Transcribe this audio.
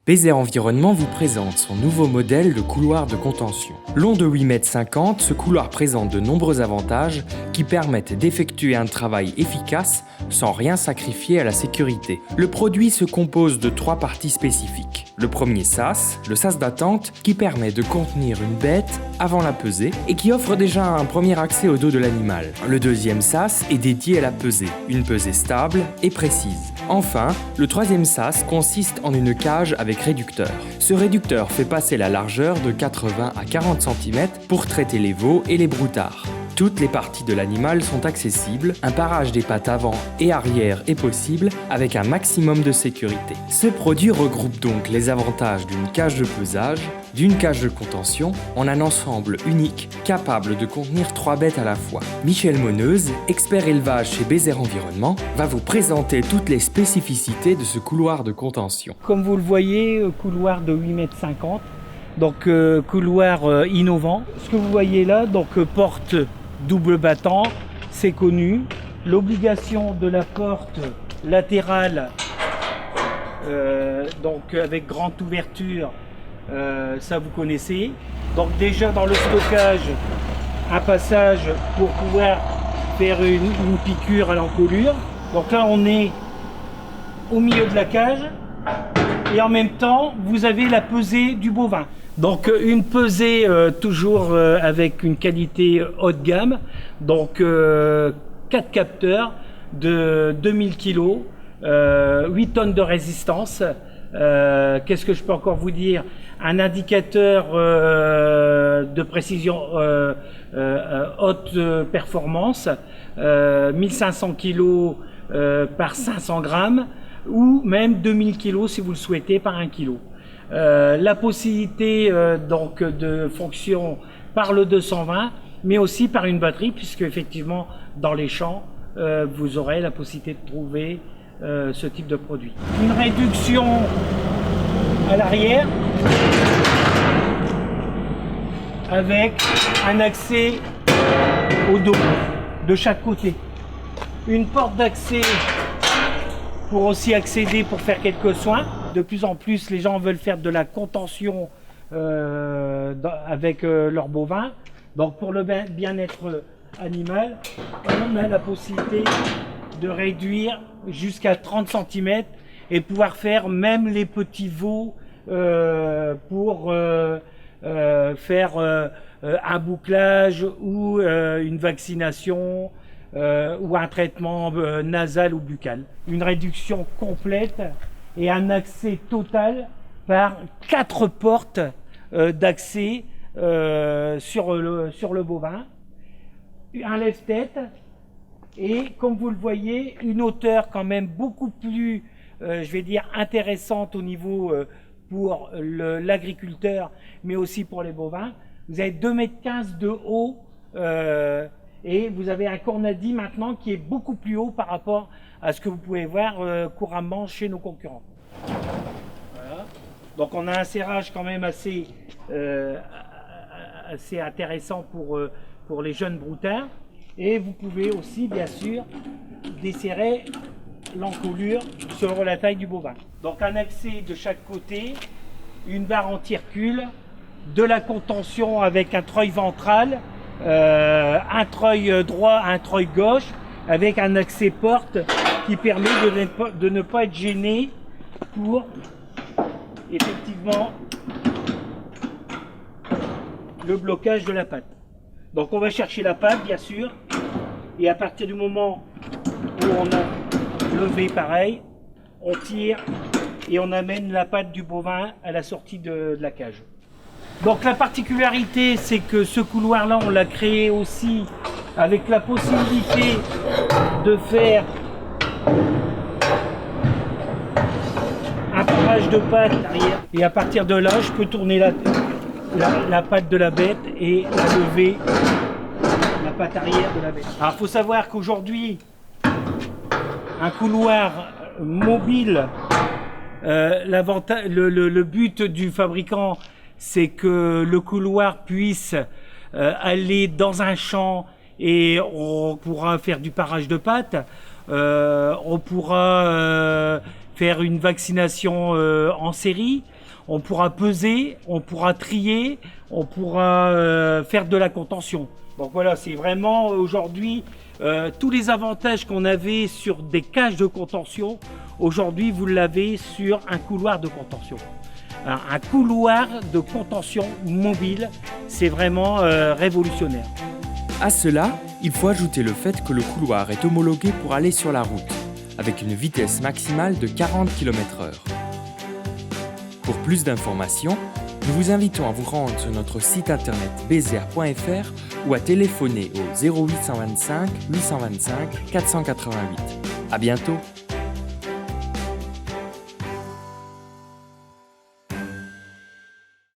Bézère Environnement vous présente son nouveau modèle de couloir de contention. Long de 8,50 m, ce couloir présente de nombreux avantages qui permettent d'effectuer un travail efficace sans rien sacrifier à la sécurité. Le produit se compose de 3 parties spécifiques. Le premier sas, le sas d'attente, qui permet de contenir une bête avant la pesée et qui offre déjà un premier accès au dos de l'animal. Le deuxième sas est dédié à la pesée, une pesée stable et précise. Enfin, le troisième sas consiste en une cage avec réducteur. Ce réducteur fait passer la largeur de 80 à 40 cm pour traiter les veaux et les broutards. Toutes les parties de l'animal sont accessibles, un parage des pattes avant et arrière est possible avec un maximum de sécurité. Ce produit regroupe donc les avantages d'une cage de pesage, d'une cage de contention, en un ensemble unique capable de contenir 3 bêtes à la fois. Michel Moneuse, expert élevage chez Bézère Environnement, va vous présenter toutes les spécificités de ce couloir de contention. Comme vous le voyez, couloir de 8,50 m, donc couloir innovant. Ce que vous voyez là, donc porte double battant, c'est connu. L'obligation de la porte latérale, donc avec grande ouverture, ça vous connaissez. Donc déjà dans le stockage, un passage pour pouvoir faire une piqûre à l'encolure. Donc là on est au milieu de la cage et en même temps vous avez la pesée du bovin. Donc une pesée toujours avec une qualité haut de gamme, donc 4 capteurs de 2000 kg, 8 tonnes de résistance. Qu'est-ce que je peux encore vous dire? Un indicateur de précision haute performance, 1500 kg par 500 grammes ou même 2000 kg si vous le souhaitez par 1 kg. La possibilité donc de fonction par le 220 mais aussi par une batterie, puisque effectivement dans les champs vous aurez la possibilité de trouver ce type de produit. Une réduction à l'arrière avec un accès au dos de chaque côté, une porte d'accès pour aussi accéder pour faire quelques soins. De plus en plus, les gens veulent faire de la contention avec leurs bovins. Donc pour le bien-être animal, on a la possibilité de réduire jusqu'à 30 cm et pouvoir faire même les petits veaux pour faire un bouclage ou une vaccination ou un traitement nasal ou buccal. Une réduction complète et un accès total par 4 portes d'accès sur le bovin, un lève-tête et comme vous le voyez une hauteur quand même beaucoup plus je vais dire intéressante au niveau pour l'agriculteur mais aussi pour les bovins. Vous avez 2,15 m de haut et vous avez un cornadi maintenant qui est beaucoup plus haut par rapport à ce que vous pouvez voir couramment chez nos concurrents. Voilà. Donc on a un serrage quand même assez intéressant pour les jeunes broutards, et vous pouvez aussi bien sûr desserrer l'encolure selon la taille du bovin. Donc un accès de chaque côté, une barre anti-recul, de la contention avec un treuil ventral, un treuil droit, un treuil gauche, avec un accès porte qui permet de ne pas être gêné pour effectivement le blocage de la patte. Donc on va chercher la patte bien sûr, et à partir du moment où on a levé pareil, on tire et on amène la patte du bovin à la sortie de la cage. Donc la particularité, c'est que ce couloir là on l'a créé aussi avec la possibilité de faire un parage de patte arrière, et à partir de là je peux tourner la patte de la bête et la lever, la patte arrière de la bête. Alors il faut savoir qu'aujourd'hui un couloir mobile, le but du fabricant, c'est que le couloir puisse aller dans un champ et on pourra faire du parage de pattes, on pourra faire une vaccination en série, on pourra peser, on pourra trier, on pourra faire de la contention. Donc voilà, c'est vraiment aujourd'hui tous les avantages qu'on avait sur des cages de contention, aujourd'hui vous l'avez sur un couloir de contention. Un couloir de contention mobile, c'est vraiment révolutionnaire. À cela, il faut ajouter le fait que le couloir est homologué pour aller sur la route, avec une vitesse maximale de 40 km/h. Pour plus d'informations, nous vous invitons à vous rendre sur notre site internet bezer.fr ou à téléphoner au 0825 825 488. À bientôt!